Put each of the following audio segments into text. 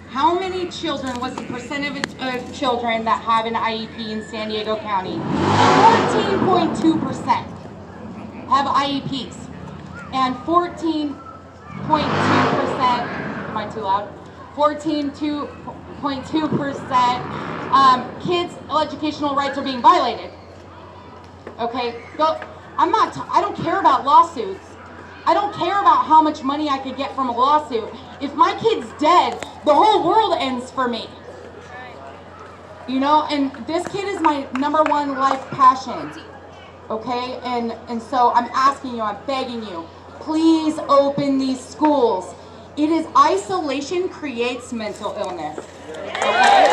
How many children, what's the percentage of children that have an IEP in San Diego County? 14.2% have IEPs. And 14.2%, am I too loud? 14.2% kids' educational rights are being violated. Okay, I don't care about lawsuits. I don't care about how much money I could get from a lawsuit. If my kid's dead, the whole world ends for me. You know, and this kid is my number one life passion. Okay, and so I'm asking you, I'm begging you, please open these schools. It is isolation creates mental illness. Okay?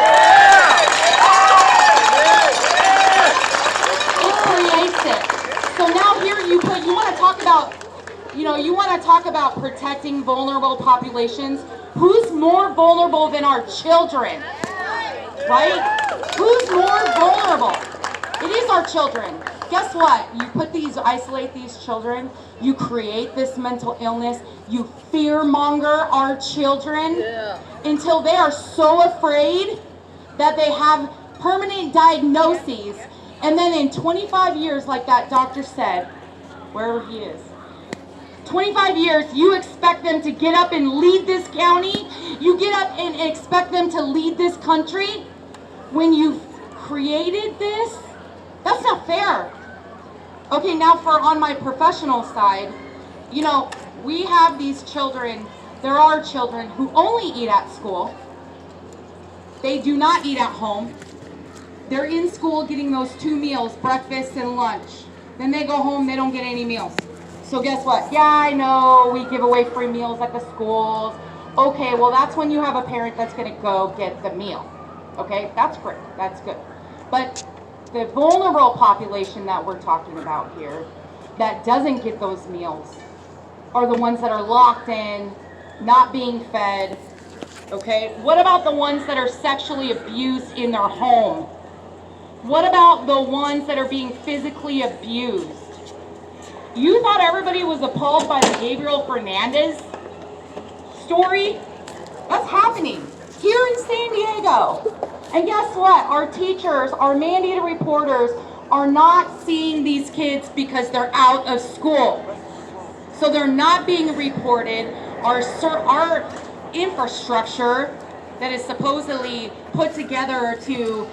It creates it. So now here you want to talk about, you want to talk about protecting vulnerable populations. Who's more vulnerable than our children? Right? Who's more vulnerable? It is our children. Guess what? You isolate these children, you create this mental illness, you fear-monger our children until they are so afraid that they have permanent diagnoses. And then in 25 years, like that doctor said, wherever he is, 25 years, you expect them to get up and lead this county? You get up and expect them to lead this country when you've created this? That's not fair. Okay, now on my professional side, we have these children, there are children who only eat at school. They do not eat at home. They're in school getting those 2 meals, breakfast and lunch. Then they go home, they don't get any meals. So guess what? Yeah, I know we give away free meals at the schools. Okay, well that's when you have a parent that's gonna go get the meal. Okay, that's great, that's good. But the vulnerable population that we're talking about here that doesn't get those meals are the ones that are locked in, not being fed. Okay, what about the ones that are sexually abused in their home? What about the ones that are being physically abused? You thought everybody was appalled by the Gabriel Fernandez story? That's happening here in San Diego. And guess what? Our teachers, our mandated reporters are not seeing these kids because they're out of school. So they're not being reported. Our infrastructure that is supposedly put together to,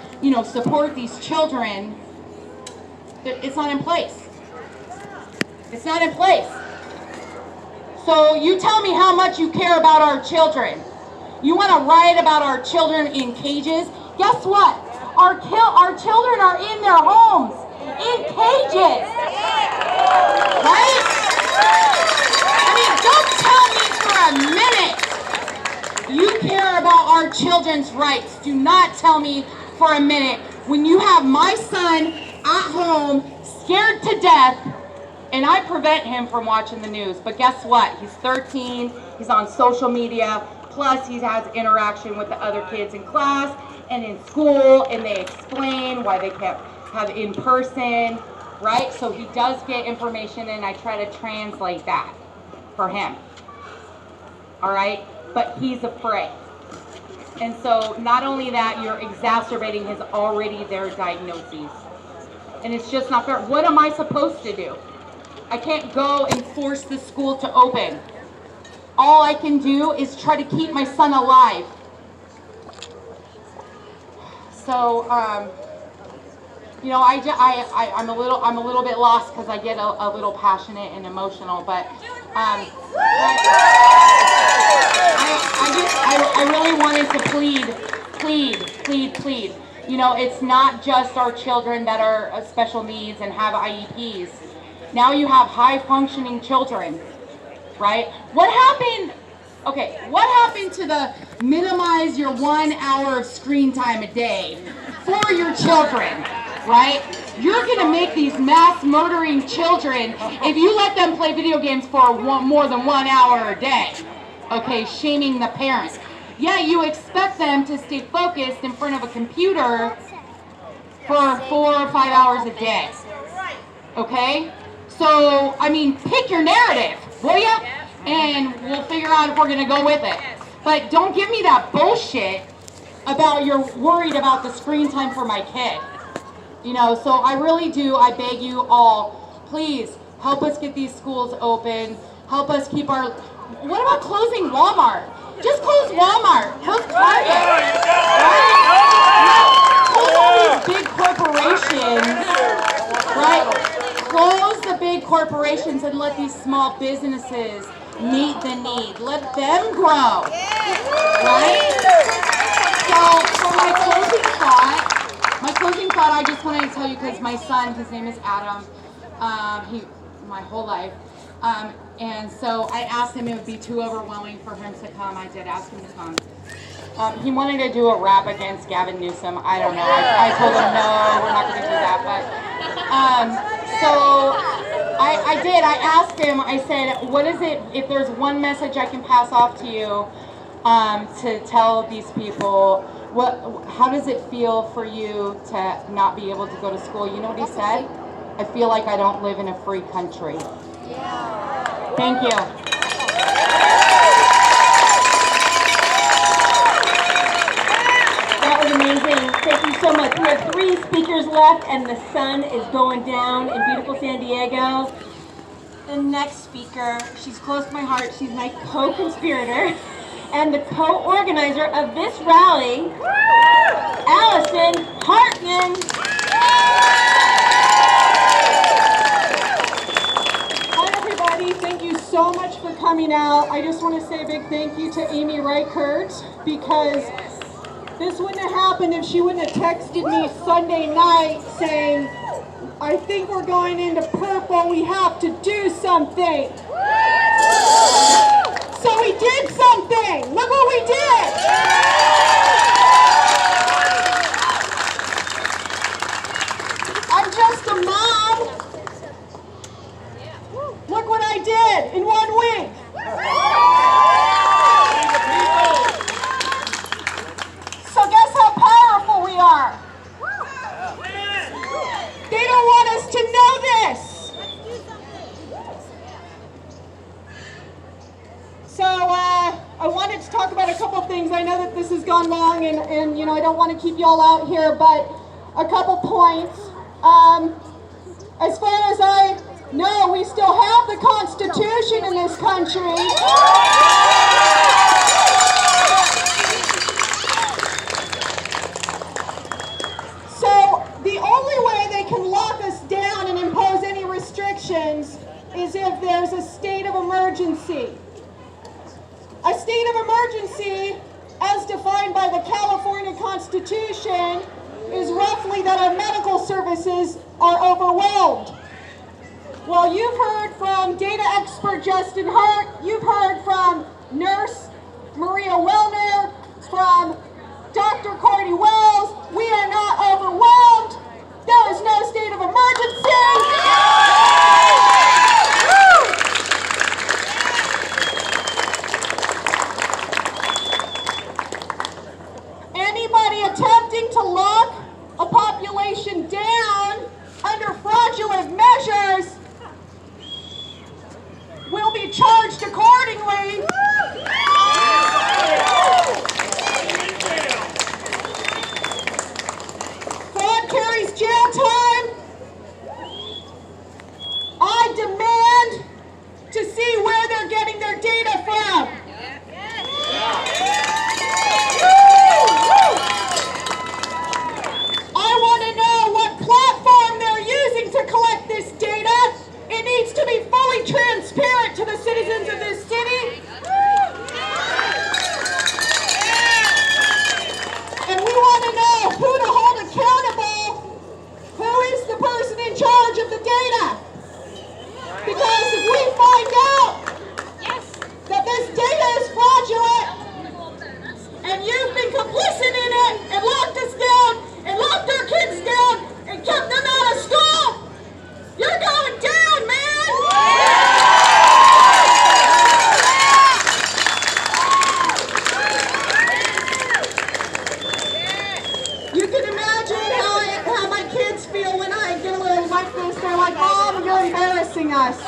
support these children, it's not in place. It's not in place. So you tell me how much you care about our children. You want to riot about our children in cages? Guess what? Our children are in their homes, in cages. Right? I mean, don't tell me for a minute you care about our children's rights. Do not tell me for a minute when you have my son at home, scared to death, and I prevent him from watching the news. But guess what? He's 13, he's on social media, plus he has interaction with the other kids in class and in school, and they explain why they can't have in person, right? So he does get information, and I try to translate that for him, all right? But he's afraid. And so not only that, you're exacerbating his already there diagnoses. And it's just not fair. What am I supposed to do? I can't go and force the school to open. All I can do is try to keep my son alive. So, I'm a little bit lost because I get a little passionate and emotional, but I really wanted to plead. It's not just our children that are special needs and have IEPs. Now you have high-functioning children, right? What happened to the minimize your 1 hour of screen time a day for your children, right? You're going to make these mass murdering children if you let them play video games for more than 1 hour a day, okay, shaming the parents. Yeah, you expect them to stay focused in front of a computer for 4 or 5 hours a day, okay? So, pick your narrative, will ya? And we'll figure out if we're going to go with it. But don't give me that bullshit about you're worried about the screen time for my kid. You know, so I really do, I beg you all, please help us get these schools open. Help us keep our, what about closing Walmart? Just close Walmart, close Target, right? Close all these big corporations, right? Close the big corporations and let these small businesses meet the need. Let them grow, right? So for my closing thought, I just wanted to tell you, because my son, his name is Adam, my whole life, and so I asked him, it would be too overwhelming for him to come. I did ask him to come. He wanted to do a rap against Gavin Newsom. I don't know. I told him, no, we're not going to do that. But so I did. I asked him, I said, what is it, if there's one message I can pass off to you to tell these people, how does it feel for you to not be able to go to school? You know what he said? I feel like I don't live in a free country. Thank you. That was amazing. Thank you so much. We have 3 speakers left, and the sun is going down in beautiful San Diego. The next speaker, she's close to my heart. She's my co-conspirator and the co-organizer of this rally, Allison Hartman. Hi everybody, thank you so much for coming out. I just want to say a big thank you to Amy Reichert, because this wouldn't have happened if she wouldn't have texted me Sunday night saying, I think we're going into purple, we have to do something. So we did something. Look what we did. I'm just a mom. Look what I did in 1 week. So guess how powerful we are. They don't want us to know this. So I wanted to talk about a couple of things. I know that this has gone long, and you know, I don't want to keep you all out here, but a couple points. As far as I know, we still have the Constitution in this country. So the only way they can lock us down and impose any restrictions is if there's a state of emergency. A state of emergency, as defined by the California Constitution, is roughly that our medical services are overwhelmed. Well, you've heard from data expert Justin Hart, you've heard from nurse Maria Wellner, from Dr. Cordy Wells. We are not overwhelmed. There is no state of emergency. Anybody attempting to lock a population down under fraudulent measures will be charged accordingly. Fraud carries jail time. I demand to see where they're getting their data from. I want to know what platform they're using to collect this data. It needs to be fully transparent to the citizens of this city. And we want to know who to hold accountable. Who is the person in charge of the data? Because if we find out that this data is fraudulent and you've been complicit in it and locked us down and locked our kids down and kept them out of school, you're going down, man! You can imagine how my kids feel when I get a little like this. They're like, Mom, you're embarrassing us.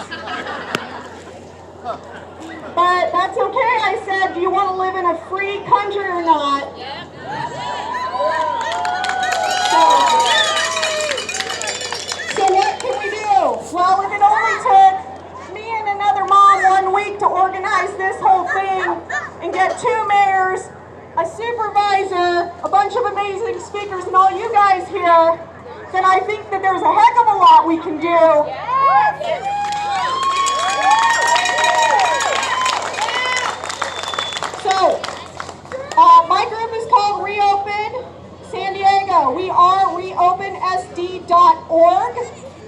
But that's okay, I said. Do you want to live in a free country or not? So what can we do? Well, if it only took me and another mom 1 week to organize this whole thing and get 2 mayors, a supervisor, a bunch of amazing speakers, and all you guys here, then I think that there's a heck of a lot we can do. So, my group is called Reopen San Diego. We are reopensd.org.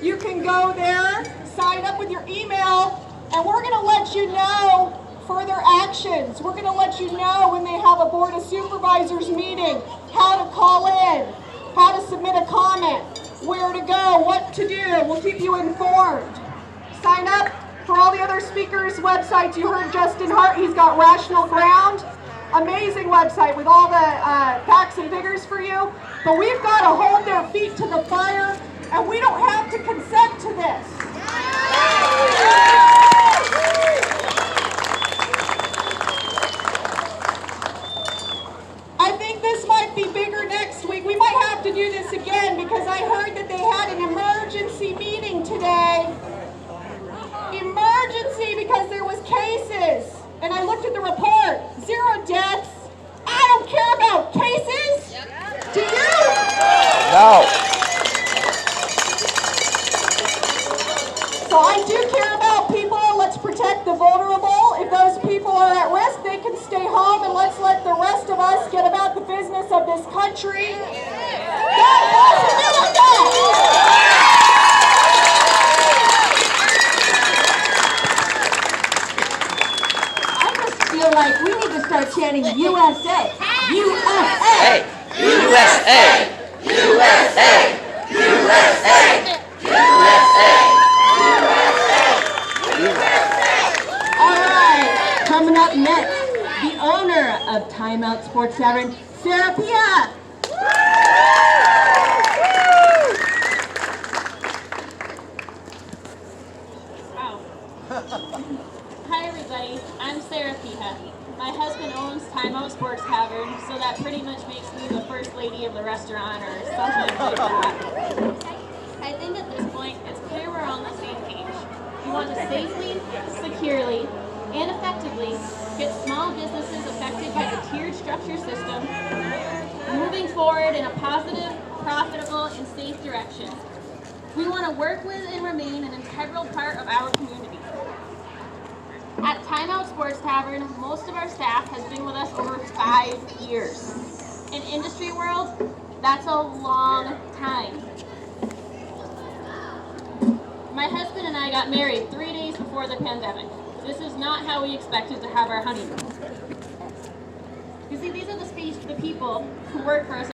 You can go there, sign up with your email, and we're going to let you know further actions. We're going to let you know when they have a Board of Supervisors meeting, how to call in, how to submit a comment, where to go, what to do. We'll keep you informed. Sign up for all the other speakers' websites. You heard Justin Hart, he's got Rational Ground. Amazing website with all the facts and figures for you. But we've got to hold their feet to the fire, and we don't have to consent to this. I think this might be bigger next week. We might have to do this again because I heard that they had an emergency meeting today. Emergency because there was cases. And I looked at the report, 0 deaths. I don't care about cases. Do you? No. So I do care about people. Let's protect the vulnerable. If those people are at risk, they can stay home, and let's let the rest of us get about the business of this country. God bless America! Feel like we need to start chanting USA, USA, Hey, USA, USA, USA, USA, All right, coming up next, the owner of Time Out Sports Tavern, Sarah Pia. Hi everybody, I'm Sarah Piha. My husband owns Time Out Sports Tavern, so that pretty much makes me the first lady of the restaurant or something like that. I think at this point it's clear we're on the same page. We want to safely, securely, and effectively get small businesses affected by the tiered structure system moving forward in a positive, profitable, and safe direction. We want to work with and remain an integral part of our community. At Time Out Sports Tavern, most of our staff has been with us over 5 years. In industry world, that's a long time. My husband and I got married 3 days before the pandemic. This is not how we expected to have our honeymoon. You see, these are the people who work for us